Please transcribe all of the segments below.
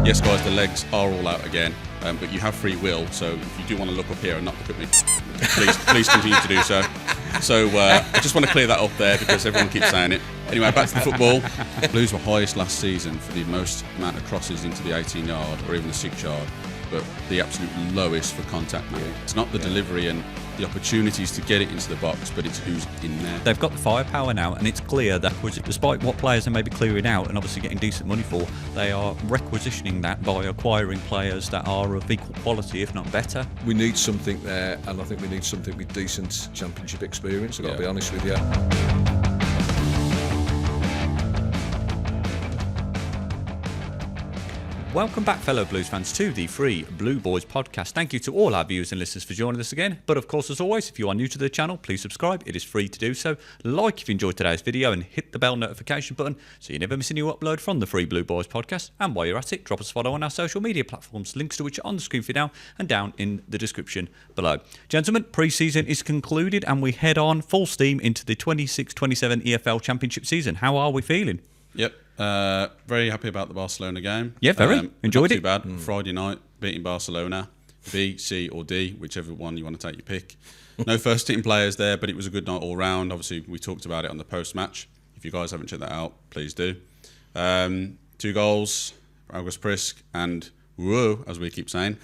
Yes, guys, the legs are all out again, but you have free will, so if you do want to look up here and not look at me, please continue to do so. So I just want to clear that up there because everyone keeps saying it. Anyway, back to the football. Blues were highest last season for the most amount of crosses into the 18-yard or even the 6-yard, but the absolute lowest for contact rate. It's not the delivery and the opportunities to get it into the box, but it's who's in there. They've got the firepower now, and it's clear that despite what players are maybe clearing out and obviously getting decent money for, they are requisitioning that by acquiring players that are of equal quality, if not better. We need something there, and I think we need something with decent championship experience, I've got to be honest with you. Welcome back, fellow Blues fans, to the Free Blue Boys podcast. Thank you to all our viewers and listeners for joining us again. But of course, as always, if you are new to the channel, please subscribe. It is free to do so. Like if you enjoyed today's video and hit the bell notification button so you never miss a new upload from the Free Blue Boys podcast. And while you're at it, drop us a follow on our social media platforms, links to which are on the screen for you now and down in the description below. Gentlemen, pre-season is concluded and we head on full steam into the 26-27 EFL Championship season. How are we feeling? Yep. Very happy about the Barcelona game. Yeah, very. Enjoyed it. Not too bad. Friday night, beating Barcelona. B, C or D, whichever one you want to take your pick. No first team players there, but it was a good night all round. Obviously, we talked about it on the post-match. If you guys haven't checked that out, please do. 2 goals, August Prisk and, whoa, as we keep saying,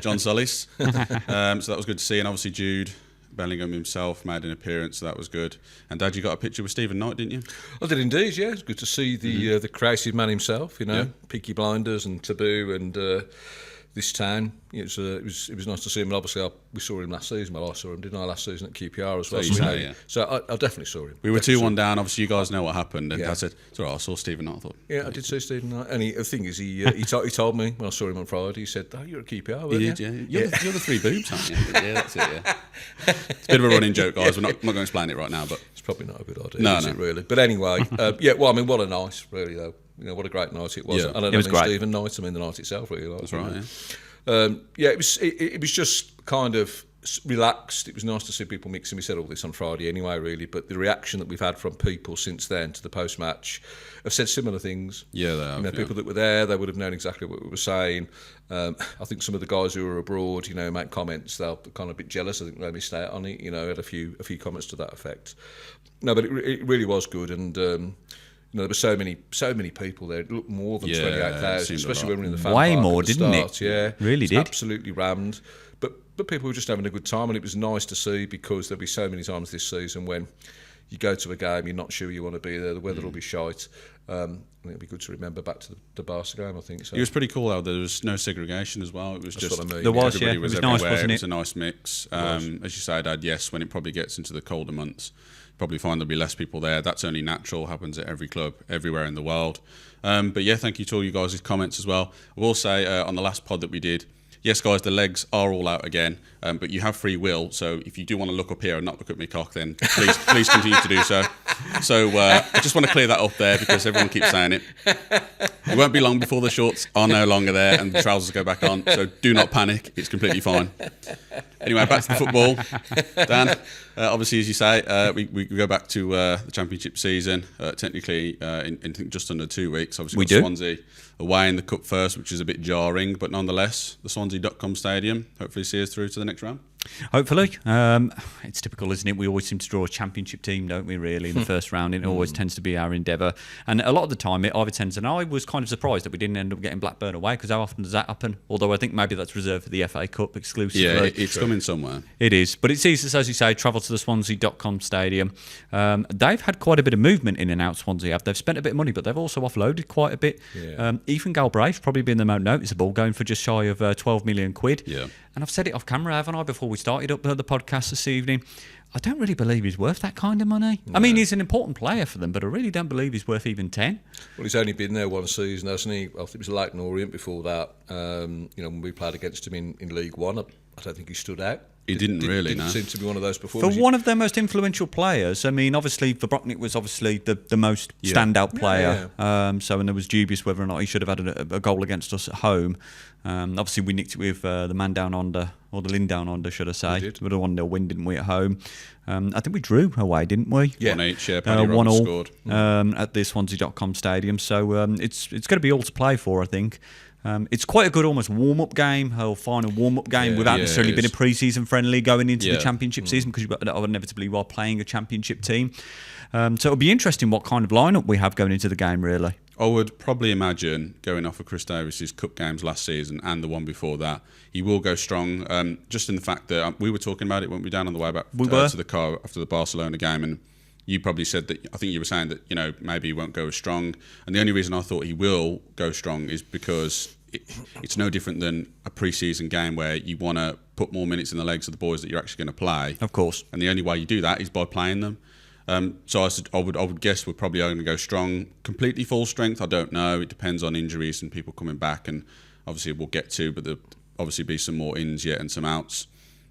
John Solis. So that was good to see. And obviously Jude Bellingham himself made an appearance, so that was good. And Dad, you got a picture with Stephen Knight, didn't you? I did indeed, yeah. It's good to see the creative man himself, you know, Peaky Blinders and Taboo and this town. It was nice to see him. And obviously, we saw him last season. Well, I saw him, didn't I, last season at QPR as well. So I definitely saw him. We were 2-1 down. Obviously, you guys know what happened. And Dad said, it's all right, I saw Stephen Knight. I thought, yeah, I did see Stephen Knight. And the thing is, he told me when I saw him on Friday, he said, oh, you're at QPR, weren't you? Did, yeah. You're the three boobs, aren't you? Yeah, that's it, yeah. It's a bit of a running joke, guys. We're not going to explain it right now, but it's probably not a good idea, is it, really? But anyway, well, I mean, what a night, really, though. You know, what a great night it was. Yeah. I don't mean Stephen Knight, I mean the night itself, really. That's right, it was just kind of relaxed. It was nice to see people mixing. We said all this on Friday anyway, really, but the reaction that we've had from people since then to the post-match have said similar things. Yeah, they have. People that were there, they would have known exactly what we were saying. I think some of the guys who were abroad, make comments. They're kind of a bit jealous. I think they missed out on it. Had a few comments to that effect. No, but it really was good, and there were so many people there. It looked more than 28,000, especially when we were in the fan way park more, at the didn't start. it? Yeah, really did. Absolutely rammed. But people were just having a good time, and it was nice to see because there'll be so many times this season when you go to a game, you're not sure you want to be there, the weather will be shite. I think it'll be good to remember back to the Barca game, I think. So. It was pretty cool how there was no segregation as well. It was That's just what I mean. There was, everybody yeah. was It was everywhere. nice, wasn't it? It was a nice mix. As you say, Dad, yes, when it probably gets into the colder months, probably find there'll be less people there. That's only natural, happens at every club, everywhere in the world. But yeah, thank you to all you guys' comments as well. I will say on the last pod that we did, yes, guys, the legs are all out again, but you have free will. So if you do want to look up here and not look at me cock, then please continue to do so. So I just want to clear that up there because everyone keeps saying it. It won't be long before the shorts are no longer there and the trousers go back on. So do not panic. It's completely fine. Anyway, back to the football. Dan, obviously, as you say, we go back to the championship season, technically in just under 2 weeks. Obviously, we've got Swansea away in the cup first, which is a bit jarring, but nonetheless, the Swansea.com stadium hopefully see us through to the next round. Hopefully. It's typical, isn't it? We always seem to draw a championship team, don't we, really, in the first round. It always tends to be our endeavour. And a lot of the time, it either tends, and I was kind of surprised that we didn't end up getting Blackburn away, because how often does that happen? Although I think maybe that's reserved for the FA Cup exclusively. Yeah, it's coming somewhere. It is. But it sees us, as you say, travel to the Swansea.com stadium. They've had quite a bit of movement in and out, Swansea have. They've spent a bit of money, but they've also offloaded quite a bit. Yeah. Ethan Galbraith's probably been the most noticeable, going for just shy of 12 million quid. Yeah. And I've said it off camera, haven't I, before we started up the podcast this evening. I don't really believe he's worth that kind of money. No. I mean, he's an important player for them, but I really don't believe he's worth even 10. Well, he's only been there one season, hasn't he? I think it was Leighton Orient before that. When we played against him in League One, I don't think he stood out. He didn't seem to be one of those performers. For one of their most influential players, I mean, obviously, for Brocknick was obviously the most standout player. Yeah. And there was dubious whether or not he should have had a goal against us at home. Obviously, we nicked it with the man down under, or the Lynn down under, should I say. We did. We had a 1-0 win, didn't we, at home? I think we drew away, didn't we? Yeah. 1-8, yeah. Paddy Roberts scored. At the Swansea.com stadium. So it's going to be all to play for, I think. It's quite a good almost warm-up game, or final warm-up game, without necessarily being a pre-season friendly going into the championship season, because inevitably you are playing a championship team. So it'll be interesting what kind of lineup we have going into the game, really. I would probably imagine, going off of Chris Davis's cup games last season and the one before that, he will go strong. Just in the fact that we were talking about it when we were down on the way back to the car after the Barcelona game, and you probably said that, I think you were saying that, maybe he won't go as strong. And the only reason I thought he will go strong is because it's no different than a pre-season game where you want to put more minutes in the legs of the boys that you're actually going to play. Of course. And the only way you do that is by playing them. So I would guess we're probably going to go strong. Completely full strength, I don't know. It depends on injuries and people coming back, and obviously we'll get to, but there'll obviously be some more ins yet and some outs.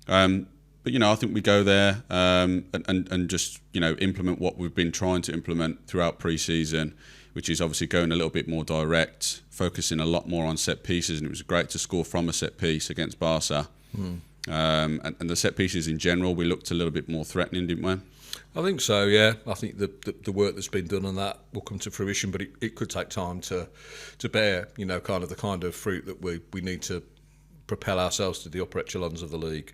But I think we go there and just implement what we've been trying to implement throughout pre-season, which is obviously going a little bit more direct, focusing a lot more on set pieces, and it was great to score from a set piece against Barca. And the set pieces in general, we looked a little bit more threatening, didn't we? I think so, yeah. I think the work that's been done on that will come to fruition, but it could take time to bear, the kind of fruit that we need to propel ourselves to the upper echelons of the league.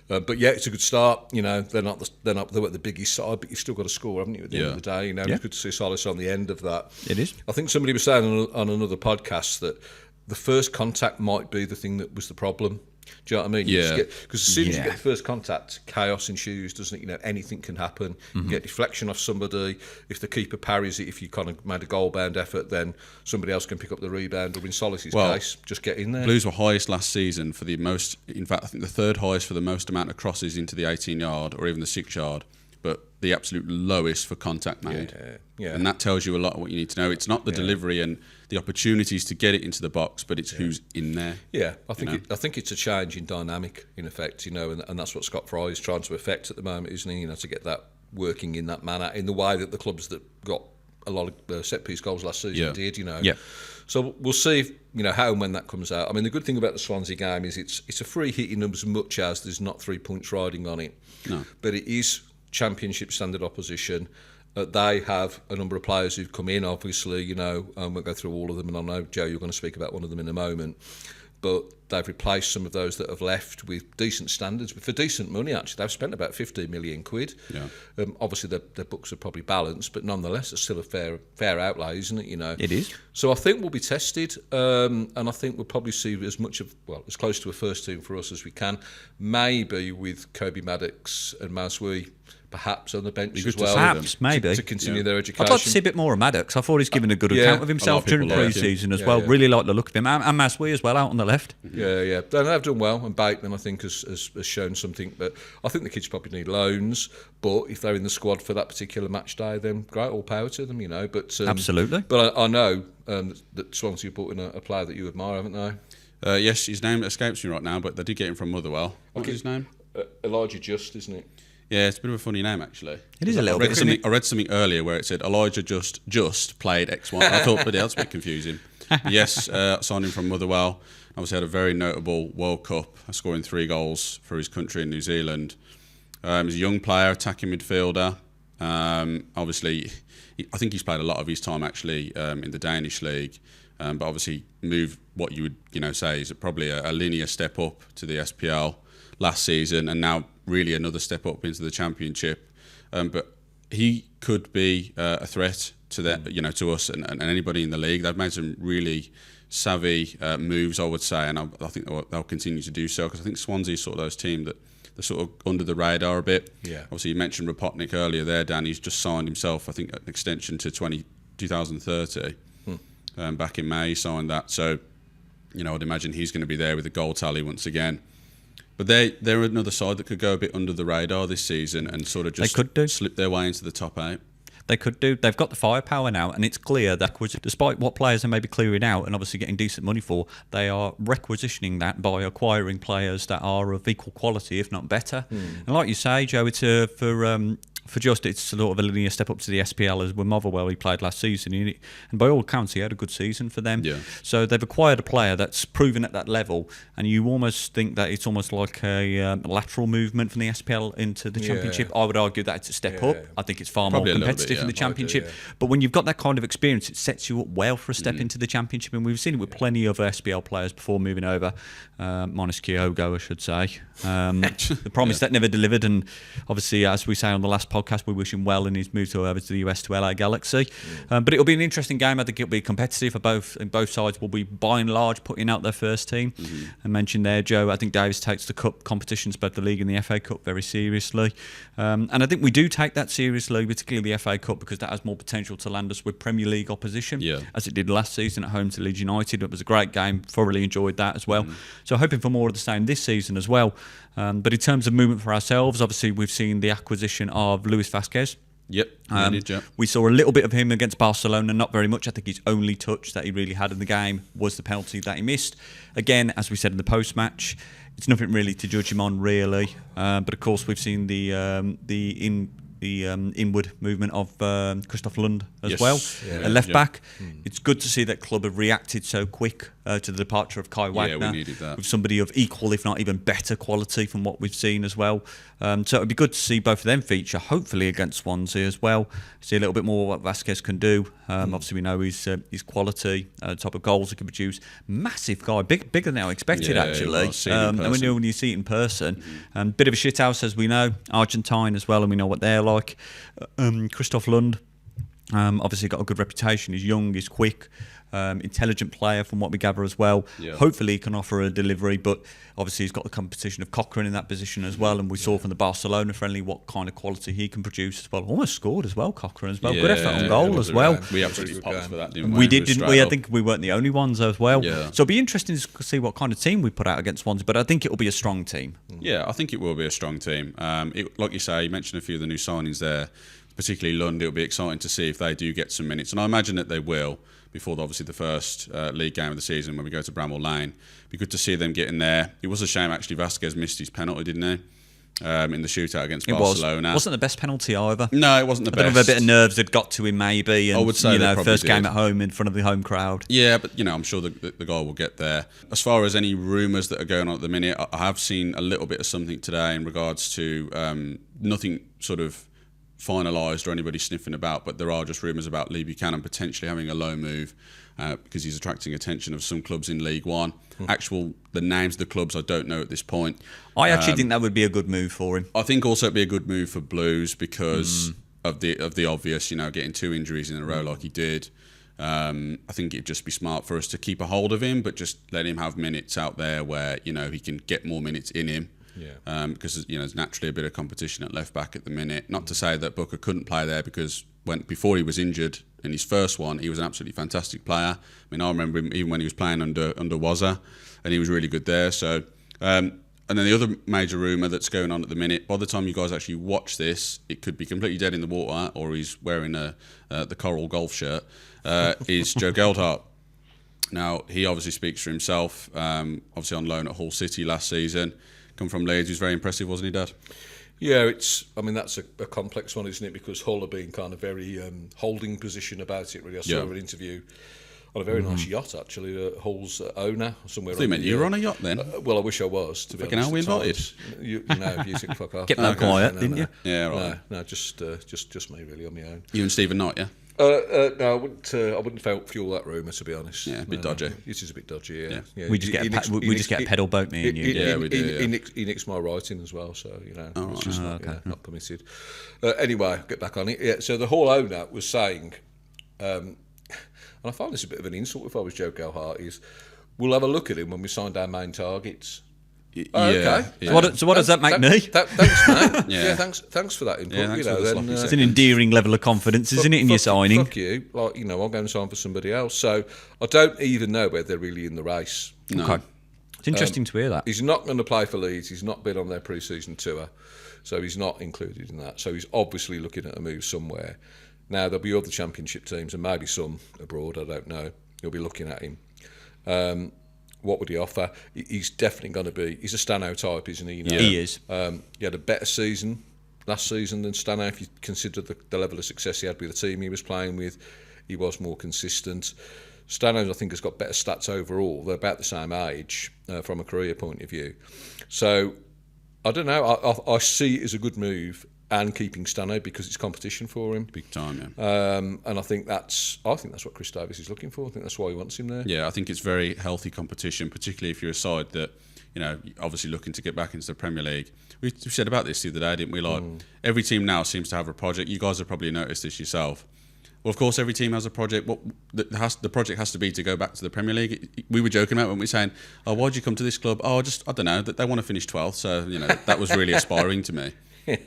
But yeah, it's a good start. They're not the biggest side, but you've still got to score, haven't you? At the end of the day, it's good to see Solace on the end of that. It is. I think somebody was saying on another podcast that the first contact might be the thing that was the problem. Do you know what I mean? Yeah. Because as soon as you get the first contact, chaos ensues, doesn't it? Anything can happen. You get deflection off somebody. If the keeper parries it, if you kind of made a goal-bound effort, then somebody else can pick up the rebound. Or in Solis's case, just get in there. Blues were highest last season for the most. In fact, I think the third highest for the most amount of crosses into the 18-yard or even the 6-yard, but the absolute lowest for contact made. Yeah. And that tells you a lot of what you need to know. It's not the delivery and the opportunities to get it into the box, but it's who's in there. Yeah, I think it's a change in dynamic, in effect, and that's what Scott Fry is trying to effect at the moment, isn't he? To get that working in that manner, in the way that the clubs that got a lot of set piece goals last season did. Yeah. So we'll see if, how and when that comes out. I mean, the good thing about the Swansea game is it's a free hit in as much as there's not 3 points riding on it. No. But it is Championship standard opposition. They have a number of players who've come in, obviously, we'll go through all of them, and I know, Joe, you're going to speak about one of them in a moment. But they've replaced some of those that have left with decent standards, but for decent money, actually. They've spent about 15 million quid. Yeah. Obviously, their books are probably balanced, but nonetheless, it's still a fair outlay, isn't it? It is. So I think we'll be tested, and I think we'll probably see as close to a first team for us as we can. Maybe with Kobe Maddox and Maswi perhaps on the bench as well. Perhaps, maybe. To continue their education. I'd like to see a bit more of Maddox. I thought he's given a good account of himself during pre-season as well. Really like the look of him. And Maswi as well, out on the left. Yeah. They've done well, and Bateman, I think, has shown something. But I think the kids probably need loans. But if they're in the squad for that particular match day, then great, all power to them, But Absolutely. But I know that Swansea brought in a player that you admire, haven't they? Yes, his name escapes me right now, but they did get him from Motherwell. What's his name? Elijah Just, isn't it? Yeah, it's a bit of a funny name, actually. It is a little bit. I read something earlier where it said Elijah just played X1. I thought, but that's a bit confusing. Yes, signed him from Motherwell. Obviously had a very notable World Cup, scoring 3 goals for his country in New Zealand. He's a young player, attacking midfielder. Obviously, I think he's played a lot of his time, actually, in the Danish league. But obviously moved what you would say is probably a linear step up to the SPL last season, and now really another step up into the Championship. But he could be a threat to to us and anybody in the league. They've made some really savvy moves, I would say, and I think they'll continue to do so, because I think Swansea is sort of those team that they're sort of under the radar a bit. Yeah. Obviously, you mentioned Rapotnik earlier there, Dan. He's just signed himself, I think, an extension to 2030. Back in May, he signed that. So, I'd imagine he's going to be there with the goal tally once again. But they're another side that could go a bit under the radar this season and sort of just slip their way into the top 8. They could do. They've got the firepower now, and it's clear that despite what players are maybe clearing out and obviously getting decent money for, they are requisitioning that by acquiring players that are of equal quality, if not better. And like you say, Joe, it's for for just it's sort of a linear step up to the SPL as with Motherwell he played last season, and by all accounts he had a good season for them. Yeah. So they've acquired a player that's proven at that level, and you almost think that it's almost like a lateral movement from the SPL into the Championship. I would argue that it's a step up. I think it's far Probably more competitive in the Championship. But when you've got that kind of experience, it sets you up well for a step into the Championship, and we've seen it with plenty of SPL players before moving over, minus Kyogo, I should say. The promise that never delivered, and obviously, as we say on the last podcast, we wish him well in his move over to the US to LA Galaxy. But it'll be an interesting game. I think it'll be competitive for both, and both sides will be by and large putting out their first team. I mentioned there, Joe, I think Davis takes the cup competitions, both the league and the FA Cup, very seriously. And I think we do take that seriously, particularly the FA Cup, because that has more potential to land us with Premier League opposition, as it did last season at home to Leeds United. It was a great game, thoroughly enjoyed that as well. So hoping for more of the same this season as well. But in terms of movement for ourselves, obviously we've seen the acquisition of Luis Vazquez. We saw a little bit of him against Barcelona, not very much. I think his only touch that he really had in the game was the penalty that he missed. Again, as we said in the post-match, it's nothing really to judge him on, really. But of course, we've seen the inward movement of Christoph Lund as well, a left back. It's good to see that club have reacted so quick to the departure of Kai Wagner, we needed that. with somebody of equal, if not even better quality from what we've seen as well. So it'd be good to see both of them feature, hopefully against Swansea as well. See a little bit more what Vazquez can do. Obviously, we know his quality, the type of goals he can produce. Massive guy, bigger than I expected actually. And when you see it in person, bit of a shithouse as we know. Argentine as well, and we know what they're like. Christoph Lund, obviously got a good reputation. He's young, he's quick. Intelligent player from what we gather as well. Hopefully he can offer a delivery, but obviously he's got the competition of Cochrane in that position as well, and we saw from the Barcelona friendly what kind of quality he can produce as well. Almost scored as well, Cochrane as well. Good effort on goal as well. We absolutely popped for that, didn't we? We did, didn't we? I think we weren't the only ones as well. So it'll be interesting to see what kind of team we put out against Swans, but I think it'll be a strong team. Yeah, I think it will be a strong team. Like you say, you mentioned a few of the new signings there, particularly Lund. It'll be exciting to see if they do get some minutes, and I imagine that they will before obviously the first league game of the season when we go to Bramall Lane. Be good to see them getting there. It was a shame actually Vazquez missed his penalty, didn't he? In the shootout against Barcelona. Wasn't the best penalty either. No, it wasn't the best. I think a bit of nerves had got to him maybe, and I would say first game at home in front of the home crowd. Yeah, but I'm sure the guy will get there. As far as any rumours that are going on at the minute, I have seen a little bit of something today in regards to nothing sort of finalised or anybody sniffing about, but there are just rumours about Lee Buchanan potentially having a low move because he's attracting attention of some clubs in League One. The names of the clubs I don't know at this point. I actually think that would be a good move for him. I think also it'd be a good move for Blues because of the obvious, getting 2 injuries in a row like he did. I think it'd just be smart for us to keep a hold of him, but just let him have minutes out there where he can get more minutes in him. Because there's naturally a bit of competition at left back at the minute. Not to say that Booker couldn't play there, because before he was injured in his first one, he was an absolutely fantastic player. I mean, I remember him even when he was playing under Wazza, and he was really good there. So, and then the other major rumour that's going on at the minute, by the time you guys actually watch this, it could be completely dead in the water, or he's wearing the coral golf shirt. Is Joe Geldhart. Now, he obviously speaks for himself. Obviously on loan at Hull City last season. Come from Leeds, he was very impressive, wasn't he, Dad? Yeah, that's a complex one, isn't it? Because Hull are being kind of very holding position about it, really. I saw an interview on a very nice yacht, actually, Hull's owner, somewhere. You meant you were on a yacht then? Well, I wish I was, to be honest. How we invited? You think fuck off. Get that quiet, didn't you? Yeah, right. No, just me, really, on my own. You and Stephen Knight, yeah? No, I wouldn't fuel that rumour, to be honest. Yeah, a bit dodgy. It is a bit dodgy, yeah. We just get a pedal boat, me and you. Yeah, we do. He nicks my writing as well, so it's just not permitted. Anyway, get back on it. Yeah, so the Hall owner was saying, and I find this a bit of an insult if I was Joe Geldhart, is we'll have a look at him when we signed our main targets. Okay. Yeah. So what does that make me? Thanks, mate. Yeah, thanks for that input. Yeah, it's an endearing level of confidence, isn't it, in your signing? Fuck you. I'll go and sign for somebody else. So I don't even know whether they're really in the race. No. Okay. It's interesting to hear that. He's not going to play for Leeds. He's not been on their pre-season tour, so he's not included in that. So he's obviously looking at a move somewhere. Now, there'll be other Championship teams and maybe some abroad, I don't know. He'll be looking at him. What would he offer? He's definitely going to be... He's a Stano type, isn't he? He is. He had a better season last season than Stano. If you consider the level of success he had with the team he was playing with, he was more consistent. Stano, I think, has got better stats overall. They're about the same age from a career point of view. So, I don't know. I see it as a good move, and keeping Stano because it's competition for him. Big time, yeah. And I think that's what Chris Davies is looking for. I think that's why he wants him there. Yeah, I think it's very healthy competition, particularly if you're a side that, you know, obviously looking to get back into the Premier League. We said about this the other day, didn't we? Like, every team now seems to have a project. You guys have probably noticed this yourself. Well, of course, every team has a project. What the project has to be to go back to the Premier League. We were joking about when we were saying, "Oh, why'd you come to this club?" Oh, I don't know. That they want to finish 12th, so you know that was really aspiring to me.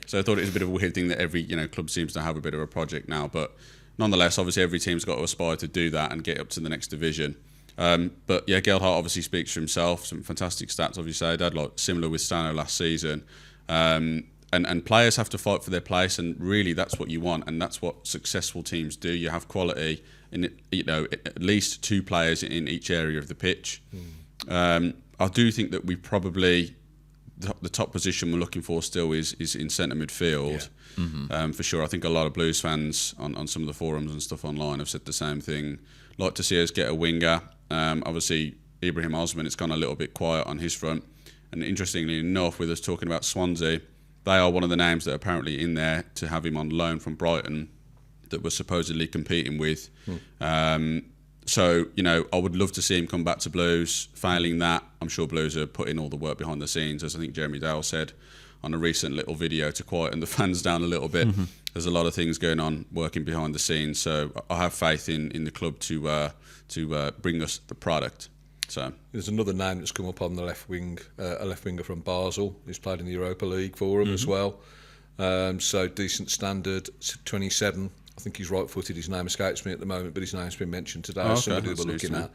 So I thought it was a bit of a weird thing that every club seems to have a bit of a project now. But nonetheless, obviously, every team's got to aspire to do that and get up to the next division. But yeah, Gelhardt obviously speaks for himself. Some fantastic stats, obviously. He had like similar with Stano last season. And players have to fight for their place, and really that's what you want, and that's what successful teams do. You have quality in it, at least 2 players in each area of the pitch. I do think that we probably the top position we're looking for still is in centre midfield. Yeah. For sure. I think a lot of Blues fans on some of the forums and stuff online have said the same thing. Like to see us get a winger. Obviously, Ibrahim Osman, it's gone a little bit quiet on his front. And interestingly enough, with us talking about Swansea, they are one of the names that are apparently in there to have him on loan from Brighton that we're supposedly competing with. So, I would love to see him come back to Blues. Failing that, I'm sure Blues are putting all the work behind the scenes, as I think Jeremy Dale said on a recent little video to quieten the fans down a little bit. There's a lot of things going on working behind the scenes. So I have faith in the club to bring us the product. So there's another name that's come up on the left wing, a left winger from Basel, who's played in the Europa League for him as well. So decent standard, 27. I think he's right-footed. His name escapes me at the moment, but his name's been mentioned today. Okay, Somebody we're looking at.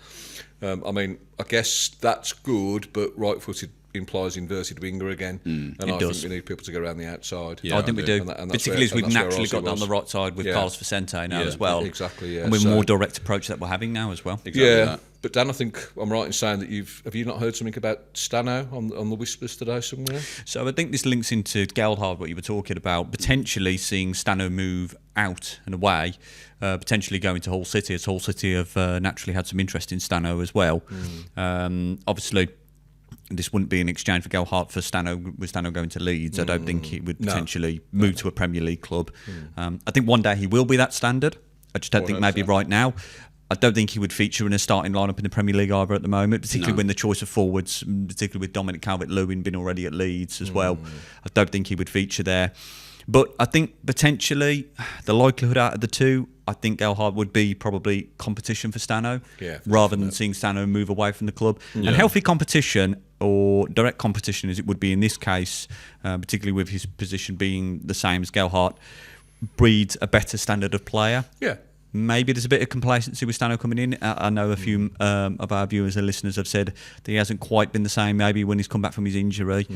I guess that's good, but right-footed implies inverted winger again, and I think we need people to go around the outside. Yeah, I think we do, particularly as we've naturally got down the right side with Carlos Vicente now as well. Exactly, yeah. And with more direct approach that we're having now as well. Exactly that. But Dan, I think I'm right in saying that have you not heard something about Stano on the whispers today somewhere? So I think this links into Gelhardt, what you were talking about, potentially seeing Stano move out and away, potentially going to Hull City, as Hull City have naturally had some interest in Stano as well. Obviously, this wouldn't be an exchange for Gelhardt for Stano, with Stano going to Leeds. I don't think he would potentially move to a Premier League club. I think one day he will be that standard. I just don't think maybe right now. I don't think he would feature in a starting lineup in the Premier League either at the moment, particularly when the choice of forwards, particularly with Dominic Calvert-Lewin being already at Leeds as well. I don't think he would feature there. But I think potentially the likelihood out of the two, I think Gelhardt would be probably competition for Stano rather than seeing Stano move away from the club. And healthy competition, or direct competition as it would be in this case, particularly with his position being the same as Gelhardt, breeds a better standard of player. Yeah. Maybe there's a bit of complacency with Stano coming in. I know a few of our viewers and listeners have said that he hasn't quite been the same maybe when he's come back from his injury.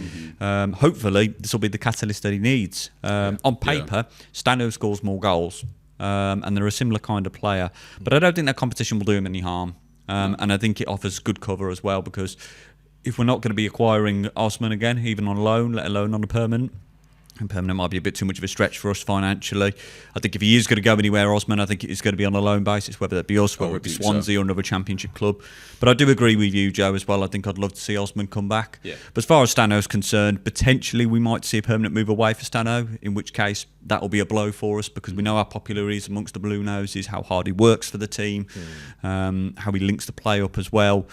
Hopefully, this will be the catalyst that he needs. On paper, Stano scores more goals, and they're a similar kind of player. But I don't think that competition will do him any harm. And I think it offers good cover as well, because if we're not going to be acquiring Osman again, even on loan, let alone on a permanent, and permanent might be a bit too much of a stretch for us financially. I think if he is going to go anywhere, Osman, I think it is going to be on a loan basis, whether that be us, whether it be Swansea or another championship club. But I do agree with you, Joe, as well. I think I'd love to see Osman come back. Yeah. But as far as Stano's concerned, potentially we might see a permanent move away for Stano, in which case that will be a blow for us, because we know how popular he is amongst the Blue Noses, how hard he works for the team, how he links the play up as well.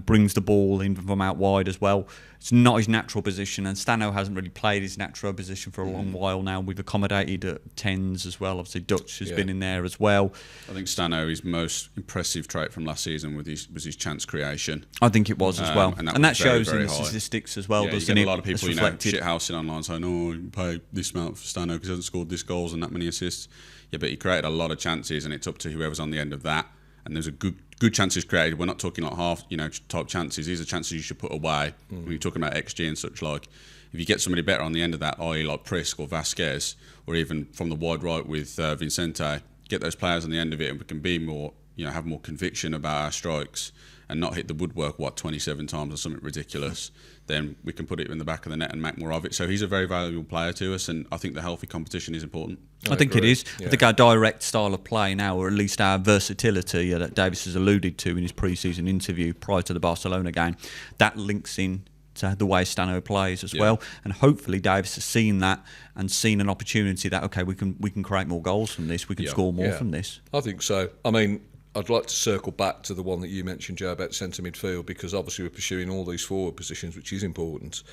Brings the ball in from out wide as well. It's not his natural position, and Stano hasn't really played his natural position for a long while now. We've accommodated at 10s as well. Obviously, Dutch has been in there as well. I think Stano, his most impressive trait from last season was his chance creation. I think it was as well. And that shows very, in the high. Statistics as well, doesn't you get it? a lot of people shithousing online saying, oh, you pay this amount for Stano because he hasn't scored this goals and that many assists. Yeah, but he created a lot of chances, and it's up to whoever's on the end of that. And there's a good chances created. We're not talking like half, type chances. These are chances you should put away. When you're talking about XG and such, like if you get somebody better on the end of that, i.e. like Prisk or Vasquez, or even from the wide right with Vicente, get those players on the end of it, and we can be more, have more conviction about our strikes. and not hit the woodwork 27 times or something ridiculous, then we can put it in the back of the net and make more of it. So he's a very valuable player to us, and I think the healthy competition is important. I think agree. it is. Yeah. I think our direct style of play now, or at least our versatility that Davis has alluded to in his pre-season interview prior to the Barcelona game, that links in to the way Stano plays as well. And hopefully Davis has seen that and seen an opportunity that, okay, we can create more goals from this, we can score more from this. I think so. I mean, I'd like to circle back to the one that you mentioned, Joe, about centre midfield, because obviously we're pursuing all these forward positions, which is important.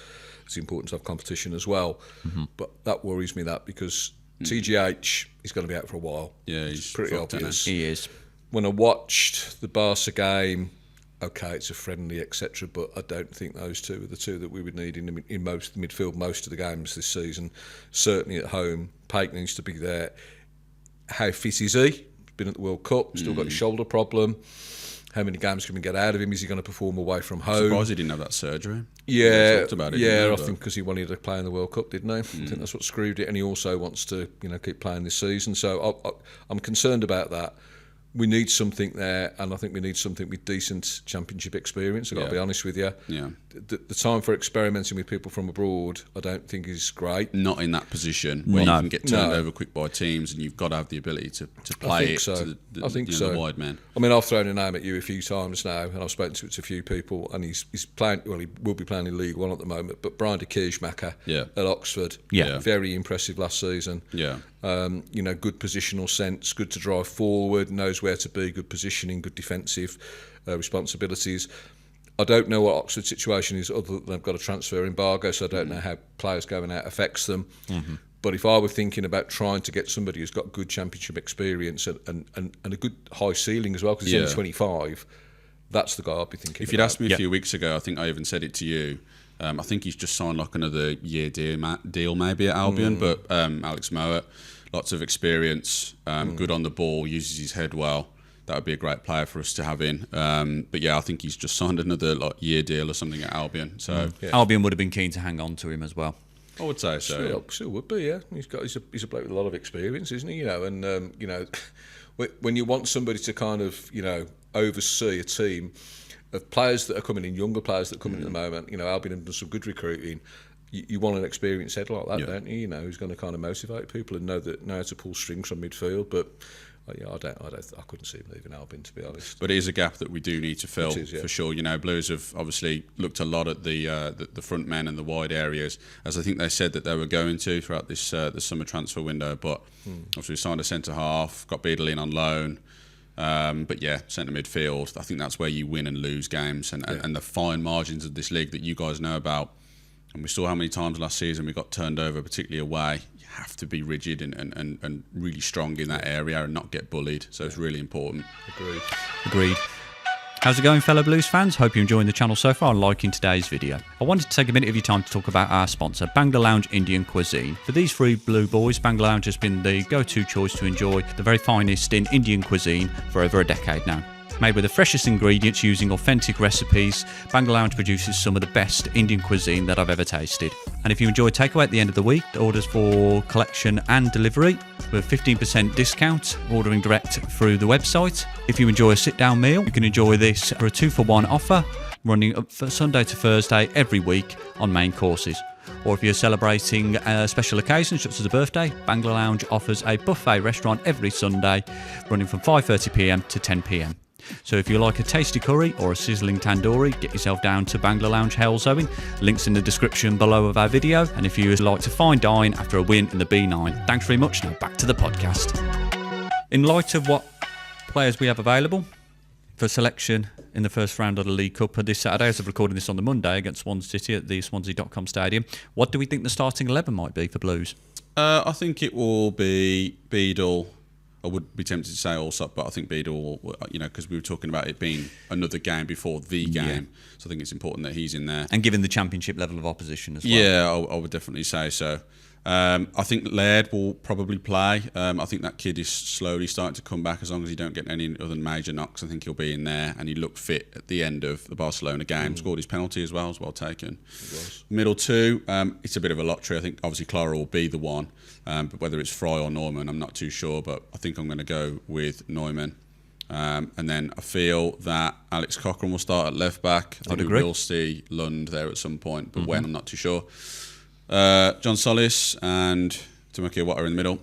It's important to have competition as well. But that worries me, because TGH is going to be out for a while. Yeah, he's pretty obvious. He is. When I watched the Barca game, okay, it's a friendly, etc., but I don't think those two are the two that we would need in most the midfield most of the games this season. Certainly at home, Pake needs to be there. How fit is he? Been at the World Cup, still got his shoulder problem. How many games can we get out of him? Is he going to perform away from home? Surprised he didn't have that surgery. Yeah, talked about it, I think because he wanted to play in the World Cup, didn't he? I think that's what screwed it, and he also wants to, keep playing this season. So I'm concerned about that. We need something there, and I think we need something with decent championship experience. I've got to be honest with you. Yeah. The time for experimenting with people from abroad, I don't think is great. Not in that position where you can get turned over quick by teams, and you've got to have the ability to play it to the wide man. I mean, I've thrown a name at you a few times now, and I've spoken to a few people, and he's playing. Well, he will be playing in League One at the moment. But Brian de Kirchmacher at Oxford, very impressive last season. Yeah. Good positional sense, good to drive forward, knows where to be, good positioning, good defensive responsibilities. I don't know what Oxford's situation is, other than they've got a transfer embargo, so I don't know how players going out affects them. But if I were thinking about trying to get somebody who's got good championship experience and a good high ceiling as well, because he's only 25, that's the guy I'd be thinking. If you'd asked me a few weeks ago, I think I even said it to you. I think he's just signed like another year deal maybe at Albion, but Alex Mowat, lots of experience, good on the ball, uses his head well. That would be a great player for us to have in. But I think he's just signed another year deal or something at Albion. So Albion would have been keen to hang on to him as well. I would say so. Still would be, yeah. He's a bloke with a lot of experience, isn't he? And when you want somebody to kind of oversee a team of players that are coming in, younger players that are coming in at the moment, Albion have done some good recruiting. You want an experienced head like that, don't you? Who's going to kind of motivate people and know how to pull strings from midfield. But I couldn't see him leaving Albion, to be honest. But it is a gap that we do need to fill for sure. Blues have obviously looked a lot at the front men and the wide areas, as I think they said that they were going to throughout this the summer transfer window. But obviously we signed a centre half, got Beadle in on loan. But centre midfield, I think that's where you win and lose games, and the fine margins of this league that you guys know about. And we saw how many times last season we got turned over, particularly away. You have to be rigid and really strong in that area and not get bullied. So it's really important. Agreed. How's it going, fellow Blues fans? Hope you're enjoying the channel so far and liking today's video. I wanted to take a minute of your time to talk about our sponsor, Bangla Lounge Indian Cuisine. For these three Blue boys, Bangla Lounge has been the go-to choice to enjoy the very finest in Indian cuisine for over a decade now. Made with the freshest ingredients using authentic recipes, Bangla Lounge produces some of the best Indian cuisine that I've ever tasted. And if you enjoy takeaway at the end of the week, orders for collection and delivery with 15% discount, ordering direct through the website. If you enjoy a sit-down meal, you can enjoy this for a 2-for-1 offer, running up for Sunday to Thursday every week on main courses. Or if you're celebrating a special occasion, such as a birthday, Bangla Lounge offers a buffet restaurant every Sunday, running from 5:30pm to 10pm. So if you like a tasty curry or a sizzling tandoori, get yourself down to Bangla Lounge Halesowen. Links in the description below of our video. And if you would like to fine dine after a win in the B9. Thanks very much. Now back to the podcast. In light of what players we have available for selection in the first round of the League Cup this Saturday, as of recording this on the Monday against Swansea City at the Swansea.com Stadium, what do we think the starting 11 might be for Blues? I think it will be Beadle. I would be tempted to say Allsop, but I think Beadle will, because we were talking about it being another game before the game. So I think it's important that he's in there. And given the championship level of opposition as well. Yeah, I would definitely say so. I think Laird will probably play. I think that kid is slowly starting to come back as long as he don't get any other major knocks. I think he'll be in there, and he looked fit at the end of the Barcelona game. Scored his penalty as well taken. Middle two, it's a bit of a lottery. I think obviously Clara will be the one, but whether it's Fry or Neumann, I'm not too sure. But I think I'm going to go with Neumann. And then I feel that Alex Cochrane will start at left back. I think agree. we will see Lund there at some point, but when, I'm not too sure. John Solis and Tamaki Awata in the middle.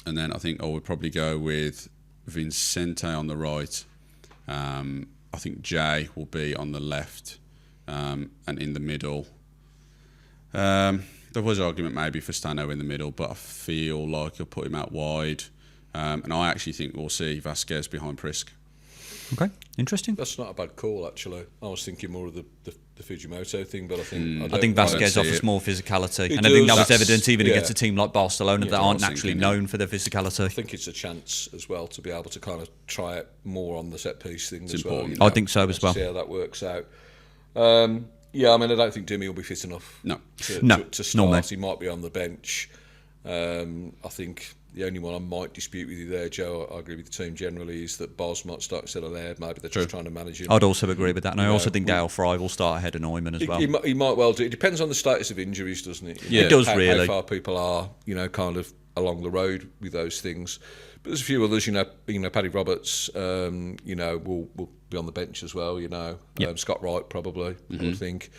And then I think I would probably go with Vincente on the right. I think Jay will be on the left, and in the middle. There was an argument maybe for Stano in the middle, but I feel like he'll put him out wide. And I actually think we'll see Vasquez behind Prisk. Okay, interesting. That's not a bad call, actually. I was thinking more of the Fujimoto thing, but I think... I think Vasquez offers more physicality. And I does. think that was That's- evident even yeah. against a team like Barcelona that aren't I was naturally thinking, yeah. known for their physicality. I think it's a chance as well to be able to kind of try it more on the set piece thing as important. well. I think so as well. See how that works out. Yeah, I mean, I don't think Dimmy will be fit enough No. to No, start. nor me. He might be on the bench. I think the only one I might dispute with you there, Joe, I agree with the team generally, is that Boz might start instead of Laird. Maybe they're just trying to manage him. I'd also agree with that. And I also think Dale Fry will start ahead of Neumann as well. He might well do. It depends on the status of injuries, doesn't it? Yeah. It does how, really. How far people are, kind of along the road with those things. But there's a few others, Paddy Roberts, will be on the bench as well. Scott Wright probably. I would think.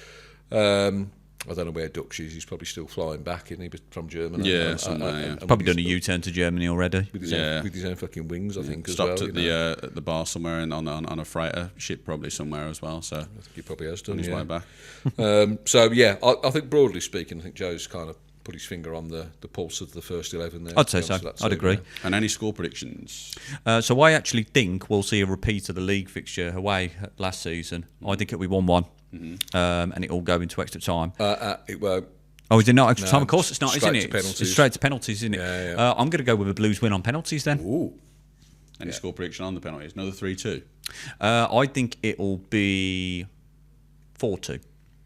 I don't know where Dutch is. He's probably still flying back, isn't he? From Germany. Yeah, somewhere, yeah. and Probably with done a his- U-turn to Germany already. with his own fucking wings, I think, as Stopped well. at the bar somewhere and on a freighter ship probably somewhere as well. So I think he probably has done. on his yeah. way back. I think broadly speaking, I think Joe's kind of put his finger on the pulse of the first 11 there. I'd to be say so. honest with that I'd team, agree. yeah. And any score predictions? So I actually think we'll see a repeat of the league fixture away last season. I think it'll be 1-1, and it'll go into extra time. It won't. Oh, is it not extra No, time? Of course it's not, straight isn't to it? penalties. It's straight to penalties, isn't it? Yeah. I'm going to go with a Blues win on penalties then. Ooh. Any score prediction on the penalties? Another 3-2. I think it'll be 4-2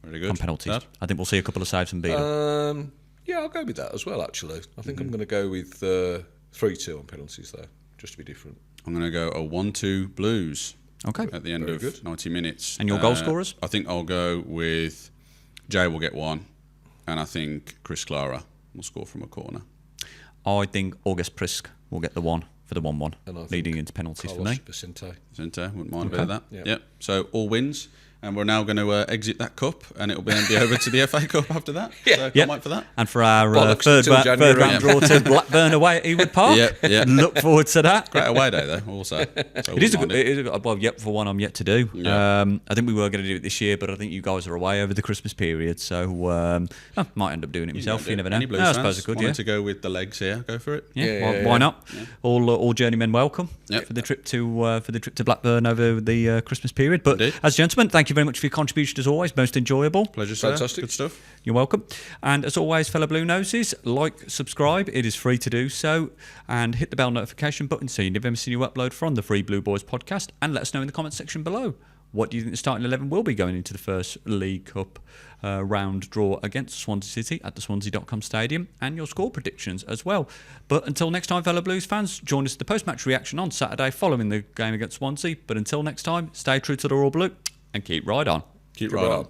Very good. on penalties. Dad? I think we'll see a couple of saves and beat them. Yeah, I'll go with that as well, actually. I think I'm going to go with 3-2 on penalties, though, just to be different. I'm going to go a 1-2 Blues Okay. at the end Very of good. 90 minutes. And your goal scorers? I think I'll go with Jay will get one, and I think Chris Clara will score from a corner. I think August Prisk will get the one for the 1-1, And I think leading into penalties for me. Vicente. Centre, wouldn't mind a bit of that. Yeah. Yep. So all wins, and we're now going to exit that cup, and it'll then be over to the FA Cup after that. So can't Yep. wait for that. And for our Bollocks third till January. round draw to Blackburn away at Ewood Park. Yep, yep. Look forward to that. Great away day though. Also, so It is a good, well, yep, for one I'm yet to do. Yeah. I think we were going to do it this year, but I think you guys are away over the Christmas period, so I might end up doing it myself. You never know. Any Blues No, I fans suppose I could, wanted yeah. to go with the legs here. Go for it. Yeah, why not? Yeah. All journeymen welcome Yep. for the trip to Blackburn over the Christmas period. But Indeed. as gentlemen, thank you very much for your contribution as always. Most enjoyable. Pleasure, sir. Fantastic. Good stuff. You're welcome. And as always, fellow Blue Noses, like, subscribe. It is free to do so. And hit the bell notification button so you never miss a new upload from the Free Blue Boys podcast. And let us know in the comments section below. What do you think the starting 11 will be going into the first League Cup round draw against Swansea City at the Swansea.com Stadium, and your score predictions as well. But until next time, fellow Blues fans, join us at the post-match reaction on Saturday following the game against Swansea. But until next time, stay true to the Royal Blue and keep right on. Keep right on.